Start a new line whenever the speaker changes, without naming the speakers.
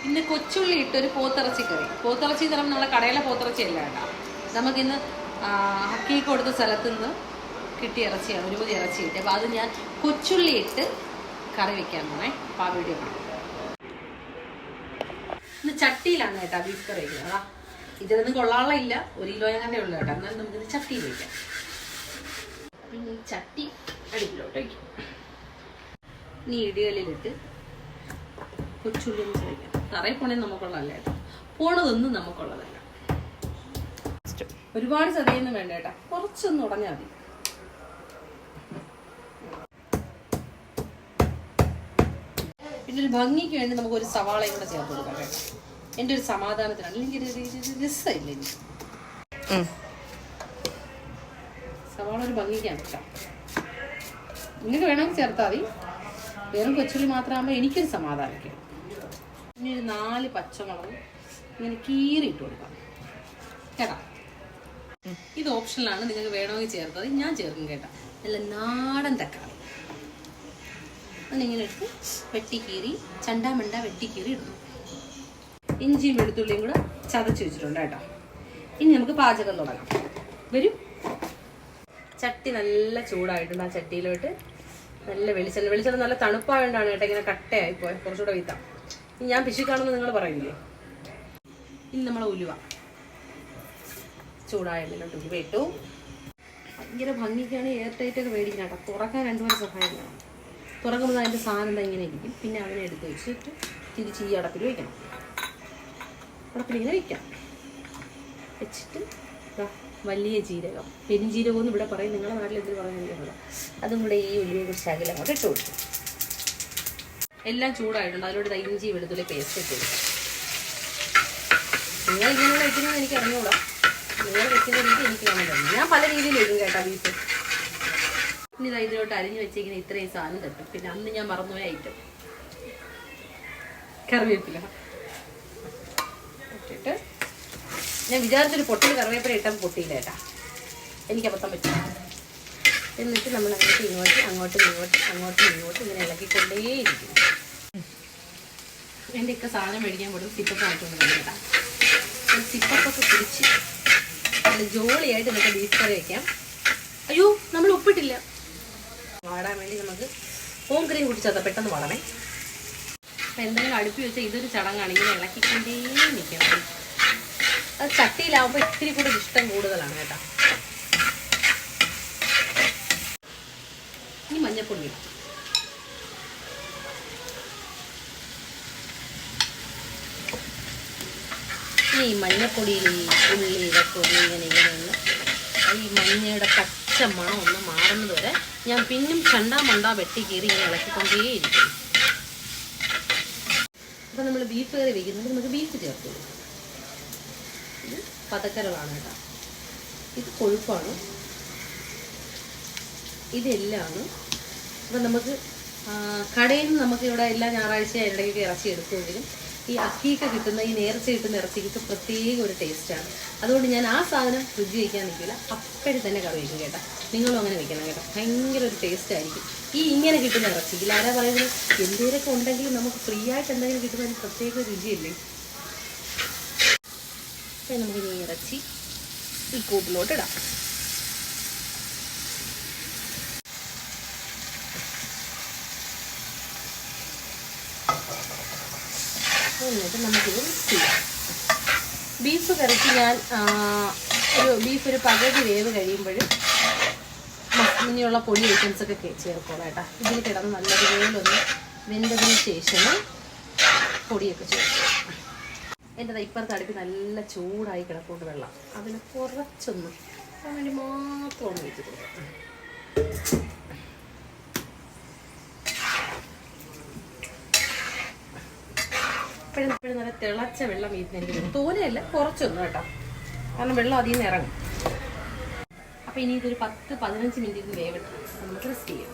ഇന്ന് കൊച്ചുള്ളി ഇട്ടൊരു പോത്തിറച്ചി കറി. പോത്തിറച്ചി എന്ന് പറയുമ്പോൾ നമ്മളെ കടയിലെ പോത്തിറച്ചി അല്ല കേട്ടോ. നമുക്കിന്ന് ഹക്കി കൊടുത്ത സ്ഥലത്ത് നിന്ന് കിട്ടിയ ഇറച്ചിയാണ്, ഒരുപതി ഇറച്ചി കിട്ടി. അപ്പോൾ അത് ഞാൻ കൊച്ചുള്ളി ഇട്ട് കറി വെക്കാൻ പോണേ. അപ്പോൾ ആ വീഡിയോ കാണാം. ഇന്ന് ചട്ടിയിലാണ് കേട്ടോ ബീഫ് കറി വയ്ക്കുന്നത്. അതാ ഇതിലൊന്നും കൊള്ളാളില്ല, 1 കിലോ അങ്ങനെ ഉള്ളു കേട്ടോ. എന്നാലും നമുക്കിത് ചട്ടിയിൽ വയ്ക്കാം. പിന്നെ ഈ ചട്ടി അടുപ്പിലോട്ട് വയ്ക്കും. ഇനി ഇടികളിലിട്ട് കൊച്ചുള്ളി ഒന്ന് കഴിക്കാം. തറയിൽ പോണേ നമുക്കുള്ളതല്ല കേട്ടോ, പോണതൊന്നും നമുക്കുള്ളതല്ല. ഒരുപാട് ചതയൊന്നും വേണ്ട കേട്ടോ, കുറച്ചൊന്നും ഉടഞ്ഞാൽ മതി. പിന്നെ ഒരു ഭംഗിക്ക് വേണ്ടി നമുക്കൊരു സവാളയും കൂടെ ചേർത്ത് കൊടുക്കാം കേട്ടോ. എൻ്റെ ഒരു സമാധാനത്തിനാണ്, അല്ലെങ്കിൽ രസമില്ല എനിക്ക്. സവാള ഒരു ഭംഗിക്കാണ് കേട്ടോ. നിങ്ങൾക്ക് വേണമെങ്കിൽ ചേർത്താൽ മതി. വെറും കൊച്ചുള്ളി മാത്രമാകുമ്പോൾ എനിക്കൊരു സമാധാനമൊക്കെ. ഇനി ഒരു 4 പച്ചമുളക് ഇങ്ങനെ കീറിയിട്ട് കൊടുക്കാം കേട്ടോ. ഇത് ഓപ്ഷനിലാണ്, നിങ്ങൾക്ക് വേണമെങ്കിൽ ചേർത്തത്. ഞാൻ ചേർക്കും കേട്ടോ. നല്ല നാടൻ തക്കാളി അതിങ്ങനെ എടുത്ത് വെട്ടിക്കീറി ചണ്ടാമണ്ട വെട്ടിക്കീറി ഇടുന്നു. ഇഞ്ചിയും വെളുത്തുള്ളിയും കൂടെ ചതച്ച് വെച്ചിട്ടുണ്ട് കേട്ടോ. ഇനി നമുക്ക് പാചകം തുടങ്ങാം. വരും. ചട്ടി നല്ല ചൂടായിട്ടുണ്ട്. ആ ചട്ടിയിലോട്ട് നല്ല വെളിച്ചെണ്ണ നല്ല തണുപ്പായതുകൊണ്ടാണ് കേട്ടോ ഇങ്ങനെ കട്ടയായിപ്പോയി. കുറച്ചുകൂടെ വീത്താം. ഇനി ഞാൻ പിശുക്കാണെന്ന് നിങ്ങൾ പറയില്ലേ. ഇനി നമ്മളെ ഉലുവ ചൂടായ എണ്ണയിലോട്ട് ഉലുവ ഇട്ടു. ഭയങ്കര ഭംഗിക്കാണ് എയർ ടൈറ്റൊക്കെ മേടിക്കണം കേട്ടോ. തുറക്കാൻ 2 പേര് സഹായം വേണം. തുറക്കുമ്പോൾ അതിൻ്റെ സാധനം എന്താ ഇങ്ങനെ ഇരിക്കും. പിന്നെ അവനെ എടുത്ത് വെച്ചിട്ട് തിരിച്ച് ഈ അടപ്പിൽ വയ്ക്കണം. അടപ്പിലിങ്ങനെ വയ്ക്കാം. വെച്ചിട്ട് വലിയ ജീരകം, പെരുംജീരകം എന്ന് ഇവിടെ പറയും, നിങ്ങളുടെ നാട്ടിൽ എന്തിനു പറയുന്നത്, അതും കൂടെ ഈ ഉള്ളിയെ കുറിച്ച് അകലം അങ്ങോട്ട് ഇട്ട് കൊടുക്കും. എല്ലാം ചൂടായിട്ടുണ്ട്. അതിലോട്ട് ഇഞ്ചി വെളുത്തുള്ളി പേസ്റ്റ് ഇട്ട് കൊടുക്കാം. നിങ്ങൾ ഇങ്ങനെയുള്ള വെക്കുന്നത് എനിക്ക് അറിഞ്ഞുകൂടാ. നിങ്ങൾ വെക്കുന്ന രീതി എനിക്ക് കാണാൻ കഴിയും. ഞാൻ പല രീതിയിൽ വയ്ക്കും കേട്ടോ ബീഫ്. ഇനി ഇതിലോട്ട് അരിഞ്ഞ് വെച്ചിരിക്കുന്ന ഇത്രയും സാധനം തട്ടും. പിന്നെ അന്ന് ഞാൻ മറന്നുപോയ ഐറ്റം കറിവേപ്പില ഇട്ടിട്ട്, ഞാൻ വിചാരിച്ചൊരു പൊട്ടിൽ കറിവേപ്പില ഇട്ടാൽ പൊട്ടിയില്ല കേട്ടാ, എനിക്കബദ്ധം പറ്റില്ല. എന്നിട്ട് നമ്മൾ അങ്ങോട്ടും ഇങ്ങോട്ടും ഇങ്ങനെ ഇളക്കിക്കൊണ്ടേയിരിക്കും. എൻ്റെയൊക്കെ സാധനം മേടിക്കാൻ പോലും സിപ്പൊക്കെ ആയിട്ടുണ്ട് കേട്ടാ. സിപ്പൊക്കെ പിടിച്ച് നല്ല ജോളിയായിട്ട് നമുക്ക് ബീഫ് കറി വയ്ക്കാം. അയ്യോ, നമ്മൾ ഉപ്പിട്ടില്ല. വാടാൻ വേണ്ടി നമുക്ക് ഹോം ക്രീം കുടിച്ചാൽ പെട്ടെന്ന് വാടണേ. അപ്പം എന്തെങ്കിലും അടുപ്പി വെച്ചാൽ ഇതൊരു ചടങ്ങാണ്, ഇങ്ങനെ ഇളക്കിക്കൊണ്ടേ നിൽക്കണം. അത് ചട്ടിയിലാവുമ്പോൾ ഇത്തിരി കൂടെ ഇഷ്ടം കൂടുതലാണ് കേട്ടോ. ഇനി മഞ്ഞപ്പൊടി ഇടാം. ഇനി ഈ മഞ്ഞപ്പൊടിയിൽ ഈ ഉള്ളി ഇതൊക്കെ ഇങ്ങനെ ഈ മഞ്ഞയുടെ പച്ച മണം ഒന്ന് മാറുന്നത് വരെ ഞാൻ പിന്നും ചണ്ടാ വെട്ടി കീറി ഇങ്ങനെ ഇളക്കിക്കൊണ്ടേയിരിക്കും. അപ്പം നമ്മൾ ബീഫ് കറി വയ്ക്കുന്നുണ്ട്. നമുക്ക് ബീഫ് ചേർത്ത് കൊടുക്കും. ഇത് പതക്കരവാണ് കേട്ടോ. ഇത് കൊഴുപ്പാണ്. ഇതെല്ലാണ്. അപ്പം നമുക്ക് കടയിൽ നിന്ന് നമുക്ക് ഇവിടെ എല്ലാ ഞായറാഴ്ചയും ഇടയ്ക്കൊക്കെ ഇറച്ചി എടുക്കുമെങ്കിലും ഈ അക്കിയൊക്കെ കിട്ടുന്ന ഈ നേർച്ച കിട്ടുന്ന ഇറച്ചിക്ക് പ്രത്യേക ഒരു ടേസ്റ്റാണ്. അതുകൊണ്ട് ഞാൻ ആ സാധനം ഫ്രിഡ്ജ് വയ്ക്കാൻ നിൽക്കില്ല, അപ്പോഴും തന്നെ കറി വയ്ക്കും കേട്ടോ. നിങ്ങളും അങ്ങനെ വെക്കണം കേട്ടോ. ഭയങ്കര ഒരു ടേസ്റ്റ് ആയിരിക്കും ഈ ഇങ്ങനെ കിട്ടുന്ന ഇറച്ചിക്ക്. ആരാ പറയുന്നത്, എന്തേലൊക്കെ ഉണ്ടെങ്കിലും നമുക്ക് ഫ്രീ ആയിട്ട് എന്തെങ്കിലും കിട്ടുന്നതിന് പ്രത്യേക രുചിയല്ലേ. അപ്പം നമുക്ക് ഈ ഇറച്ചി ഈ കൂട്ടിലോട്ട് ഇടാം. എന്നിട്ട് നമുക്കിത് മിക്സ് ചെയ്യാം. ബീഫ് കറിക്ക് ഞാൻ ഒരു പകുതി വേവ് കഴിയുമ്പോൾ ഇനിയുള്ള പൊടി ഐറ്റംസൊക്കെ ചേർക്കണം കേട്ടോ. ഇതിൽ കിടന്ന് നല്ലതുപോലെ ഒന്ന് വെന്തതിന് ശേഷം പൊടിയൊക്കെ ചേർക്കും. എൻ്റെ ഇപ്പുറത്തെ അടുപ്പ് നല്ല ചൂടായി കിടക്കൊണ്ട് വെള്ളം, അതിന് കുറച്ചൊന്ന് വേണ്ടി മാത്രം ഒന്ന് വെച്ച് കൊടുക്കാം. എപ്പോഴും നല്ല തിളച്ച വെള്ളം വീട്ടിൽ എനിക്ക് വരും. തോനെയല്ല, കുറച്ചൊന്നും കേട്ടോ, കാരണം വെള്ളം അതിൽ നിന്ന് ഇറങ്ങും. അപ്പോൾ ഇനി ഇതൊരു 10-15 മിനിറ്റ് വേവിട്ട് നമുക്ക് റെസ്റ്റ് ചെയ്യാം.